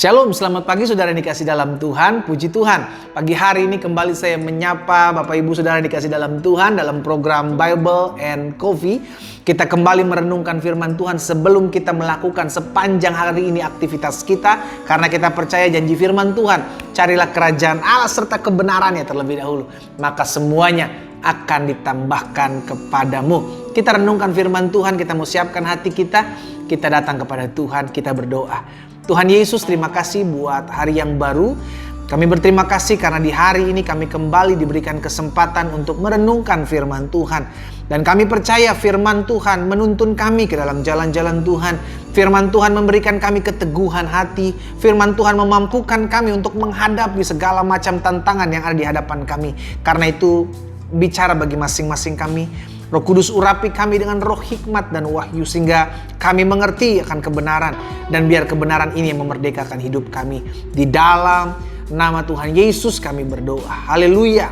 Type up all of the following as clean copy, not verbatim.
Shalom, selamat pagi saudara yang dikasih dalam Tuhan, puji Tuhan. Pagi hari ini kembali saya menyapa Bapak Ibu saudara yang dikasih dalam Tuhan dalam program Bible and Coffee. Kita kembali merenungkan firman Tuhan sebelum kita melakukan sepanjang hari ini aktivitas kita. Karena kita percaya janji firman Tuhan, carilah kerajaan Allah serta kebenarannya terlebih dahulu, maka semuanya akan ditambahkan kepadamu. Kita renungkan firman Tuhan, kita mau siapkan hati kita datang kepada Tuhan, kita berdoa. Tuhan Yesus, terima kasih buat hari yang baru. Kami berterima kasih karena di hari ini kami kembali diberikan kesempatan untuk merenungkan firman Tuhan. Dan kami percaya firman Tuhan menuntun kami ke dalam jalan-jalan Tuhan. Firman Tuhan memberikan kami keteguhan hati. Firman Tuhan memampukan kami untuk menghadapi segala macam tantangan yang ada di hadapan kami. Karena itu bicara bagi masing-masing kami. Roh Kudus urapi kami dengan roh hikmat dan wahyu sehingga kami mengerti akan kebenaran, dan biar kebenaran ini yang memerdekakan hidup kami. Di dalam nama Tuhan Yesus kami berdoa. Haleluya.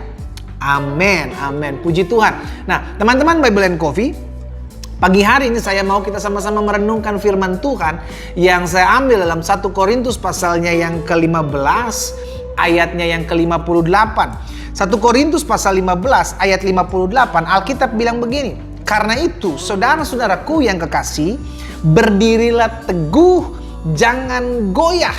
Amin. Amin. Puji Tuhan. Nah, teman-teman Bible and Coffee, pagi hari ini saya mau kita sama-sama merenungkan firman Tuhan yang saya ambil dalam 1 Korintus pasalnya yang ke-15, ayatnya yang ke-58. 1 Korintus pasal 15 ayat 58, Alkitab bilang begini. Karena itu saudara-saudaraku yang kekasih, berdirilah teguh, jangan goyah,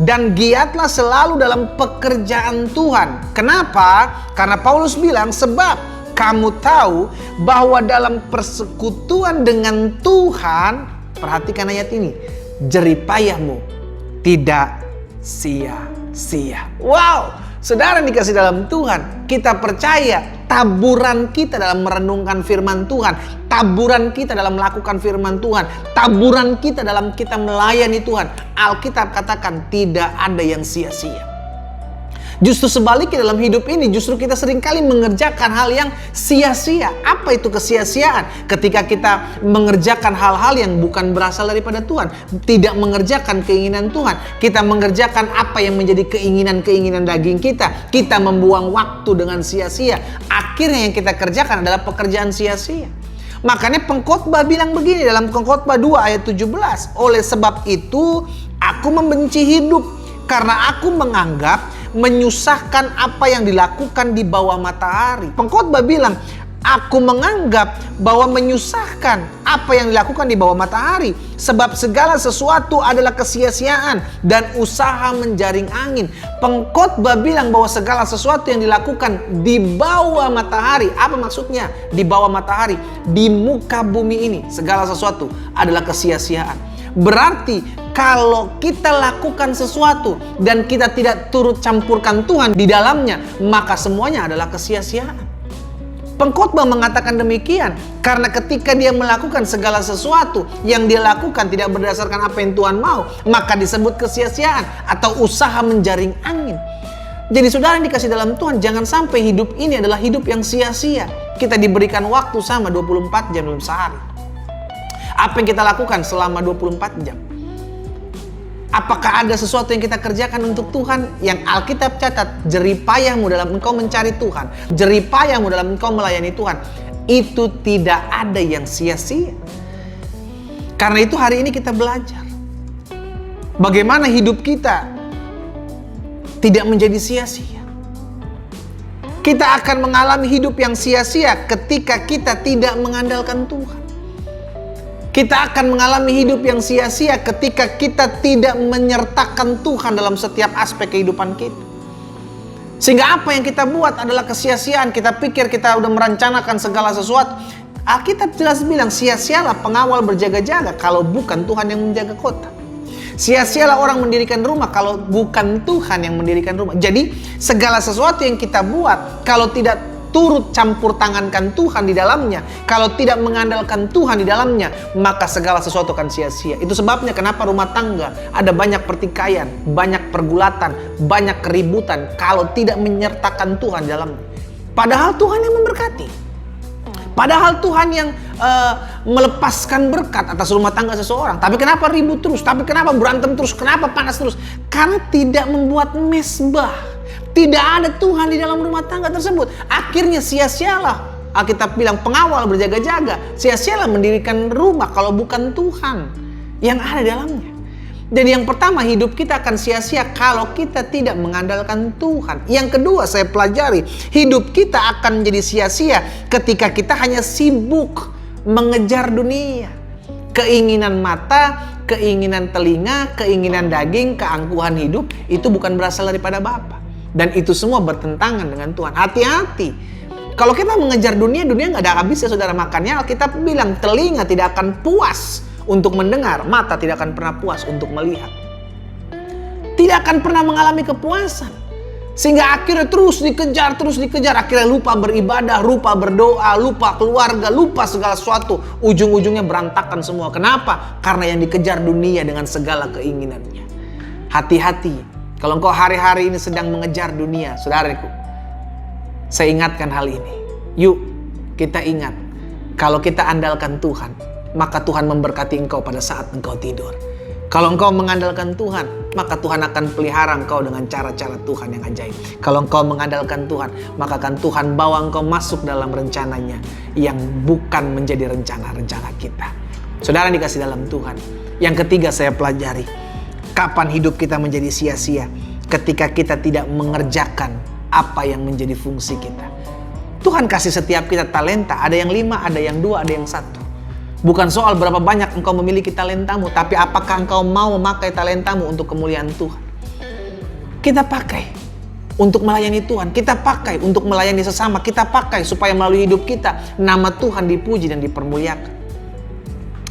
dan giatlah selalu dalam pekerjaan Tuhan. Kenapa? Karena Paulus bilang, sebab kamu tahu bahwa dalam persekutuan dengan Tuhan, perhatikan ayat ini, jeripayahmu tidak sia-sia. Wow! Saudara yang dikasih dalam Tuhan, kita percaya taburan kita dalam merenungkan firman Tuhan, taburan kita dalam melakukan firman Tuhan, taburan kita dalam kita melayani Tuhan, Alkitab katakan tidak ada yang sia-sia. Justru sebaliknya dalam hidup ini justru kita seringkali mengerjakan hal yang sia-sia. Apa itu kesia-siaan? Ketika kita mengerjakan hal-hal yang bukan berasal daripada Tuhan, tidak mengerjakan keinginan Tuhan, kita mengerjakan apa yang menjadi keinginan-keinginan daging kita, kita membuang waktu dengan sia-sia. Akhirnya yang kita kerjakan adalah pekerjaan sia-sia. Makanya pengkhotbah bilang begini dalam Pengkhotbah 2 ayat 17, oleh sebab itu aku membenci hidup karena aku menganggap menyusahkan apa yang dilakukan di bawah matahari. Pengkhotbah bilang, aku menganggap bahwa menyusahkan apa yang dilakukan di bawah matahari, sebab segala sesuatu adalah kesia-siaan dan usaha menjaring angin. Pengkhotbah bilang bahwa segala sesuatu yang dilakukan di bawah matahari, apa maksudnya? Di bawah matahari, di muka bumi ini, segala sesuatu adalah kesia-siaan. Berarti kalau kita lakukan sesuatu dan kita tidak turut campurkan Tuhan di dalamnya, maka semuanya adalah kesia-siaan. Pengkhotbah mengatakan demikian karena ketika dia melakukan segala sesuatu yang dia lakukan tidak berdasarkan apa yang Tuhan mau, maka disebut kesia-siaan atau usaha menjaring angin. Jadi saudara yang dikasih dalam Tuhan, jangan sampai hidup ini adalah hidup yang sia-sia. Kita diberikan waktu sama 24 jam dalam sehari. Apa yang kita lakukan selama 24 jam? Apakah ada sesuatu yang kita kerjakan untuk Tuhan? Yang Alkitab catat, jeripayahmu dalam engkau mencari Tuhan, jeripayahmu dalam engkau melayani Tuhan, itu tidak ada yang sia-sia. Karena itu hari ini kita belajar bagaimana hidup kita tidak menjadi sia-sia. Kita akan mengalami hidup yang sia-sia ketika kita tidak mengandalkan Tuhan. Kita akan mengalami hidup yang sia-sia ketika kita tidak menyertakan Tuhan dalam setiap aspek kehidupan kita. Sehingga apa yang kita buat adalah kesia-siaan. Kita pikir kita udah merencanakan segala sesuatu. Alkitab jelas bilang, sia-sialah pengawal berjaga-jaga kalau bukan Tuhan yang menjaga kota. Sia-sialah orang mendirikan rumah kalau bukan Tuhan yang mendirikan rumah. Jadi segala sesuatu yang kita buat kalau tidak turut campur tangankan Tuhan di dalamnya, kalau tidak mengandalkan Tuhan di dalamnya, maka segala sesuatu akan sia-sia. Itu sebabnya kenapa rumah tangga ada banyak pertikaian, banyak pergulatan, banyak keributan kalau tidak menyertakan Tuhan di dalamnya. Padahal Tuhan yang memberkati. Padahal Tuhan yang melepaskan berkat atas rumah tangga seseorang. Tapi kenapa ribut terus? Tapi kenapa berantem terus? Kenapa panas terus? Karena tidak membuat mesbah. Tidak ada Tuhan di dalam rumah tangga tersebut. Akhirnya sia-sialah. Alkitab bilang pengawal berjaga-jaga. Sia-sialah mendirikan rumah kalau bukan Tuhan yang ada di dalamnya. Jadi yang pertama, hidup kita akan sia-sia kalau kita tidak mengandalkan Tuhan. Yang kedua, saya pelajari, hidup kita akan menjadi sia-sia ketika kita hanya sibuk mengejar dunia. Keinginan mata, keinginan telinga, keinginan daging, keangkuhan hidup, itu bukan berasal daripada Bapa. Dan itu semua bertentangan dengan Tuhan. Hati-hati. Kalau kita mengejar dunia, dunia nggak ada habisnya, saudara. Makanya Alkitab bilang, telinga tidak akan puas untuk mendengar, mata tidak akan pernah puas untuk melihat. Tidak akan pernah mengalami kepuasan. Sehingga akhirnya terus dikejar, akhirnya lupa beribadah, lupa berdoa, lupa keluarga, lupa segala sesuatu. Ujung-ujungnya berantakan semua. Kenapa? Karena yang dikejar dunia dengan segala keinginannya. Hati-hati, kalau engkau hari-hari ini sedang mengejar dunia, saudaraku, saya ingatkan hal ini. Yuk, kita ingat, kalau kita andalkan Tuhan, maka Tuhan memberkati engkau pada saat engkau tidur. Kalau engkau mengandalkan Tuhan, maka Tuhan akan pelihara engkau dengan cara-cara Tuhan yang ajaib. Kalau engkau mengandalkan Tuhan, maka akan Tuhan bawa engkau masuk dalam rencananya yang bukan menjadi rencana-rencana kita. Saudara dikasih dalam Tuhan. Yang ketiga saya pelajari, kapan hidup kita menjadi sia-sia? Ketika kita tidak mengerjakan apa yang menjadi fungsi kita. Tuhan kasih setiap kita talenta, ada yang 5, ada yang 2, ada yang 1. Bukan soal berapa banyak engkau memiliki talentamu, tapi apakah engkau mau memakai talentamu untuk kemuliaan Tuhan. Kita pakai untuk melayani Tuhan, kita pakai untuk melayani sesama, kita pakai supaya melalui hidup kita nama Tuhan dipuji dan dipermuliakan.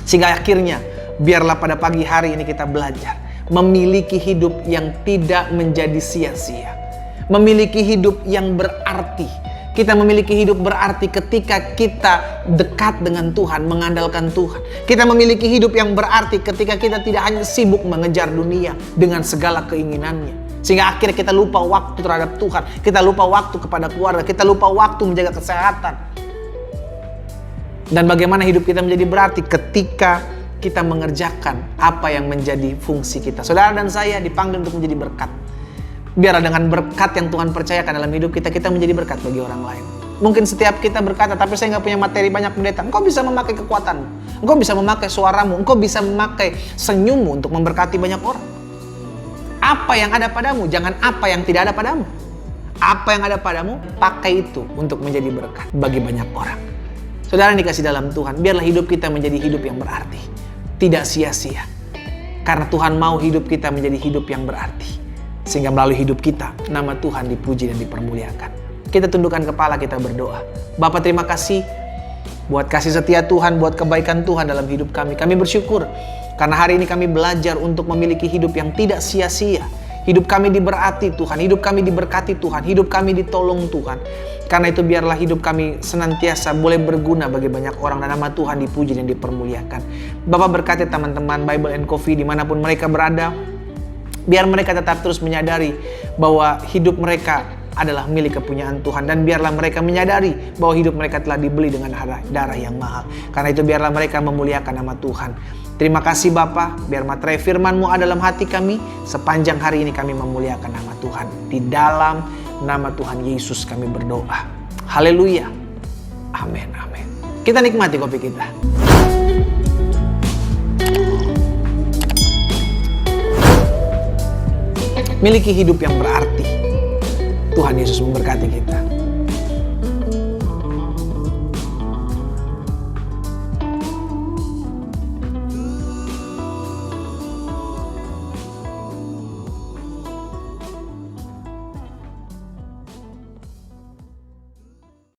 Sehingga akhirnya biarlah pada pagi hari ini kita belajar memiliki hidup yang tidak menjadi sia-sia, memiliki hidup yang berarti. Kita memiliki hidup berarti ketika kita dekat dengan Tuhan, mengandalkan Tuhan. Kita memiliki hidup yang berarti ketika kita tidak hanya sibuk mengejar dunia dengan segala keinginannya. Sehingga akhirnya kita lupa waktu terhadap Tuhan. Kita lupa waktu kepada keluarga. Kita lupa waktu menjaga kesehatan. Dan bagaimana hidup kita menjadi berarti ketika kita mengerjakan apa yang menjadi fungsi kita. Saudara dan saya dipanggil untuk menjadi berkat. Biarlah dengan berkat yang Tuhan percayakan dalam hidup kita, kita menjadi berkat bagi orang lain. Mungkin setiap kita berkata, tapi saya nggak punya materi banyak pendeta. Engkau bisa memakai kekuatanmu, engkau bisa memakai suaramu, engkau bisa memakai senyummu untuk memberkati banyak orang. Apa yang ada padamu, jangan apa yang tidak ada padamu. Apa yang ada padamu, pakai itu untuk menjadi berkat bagi banyak orang. Saudara yang dikasih dalam Tuhan, biarlah hidup kita menjadi hidup yang berarti, tidak sia-sia. Karena Tuhan mau hidup kita menjadi hidup yang berarti. Sehingga melalui hidup kita, nama Tuhan dipuji dan dipermuliakan. Kita tundukkan kepala, kita berdoa. Bapa, terima kasih buat kasih setia Tuhan, buat kebaikan Tuhan dalam hidup kami. Kami bersyukur karena hari ini kami belajar untuk memiliki hidup yang tidak sia-sia. Hidup kami diberkati Tuhan, hidup kami diberkati Tuhan, hidup kami ditolong Tuhan. Karena itu biarlah hidup kami senantiasa boleh berguna bagi banyak orang dan nama Tuhan dipuji dan dipermuliakan. Bapak berkati teman-teman Bible and Coffee dimanapun mereka berada. Biar mereka tetap terus menyadari bahwa hidup mereka adalah milik kepunyaan Tuhan. Dan biarlah mereka menyadari bahwa hidup mereka telah dibeli dengan darah yang mahal. Karena itu biarlah mereka memuliakan nama Tuhan. Terima kasih Bapa, biar materai firman-Mu ada dalam hati kami. Sepanjang hari ini kami memuliakan nama Tuhan. Di dalam nama Tuhan Yesus kami berdoa. Haleluya. Amin, amin. Kita nikmati kopi kita. Miliki hidup yang berarti. Tuhan Yesus memberkati kita.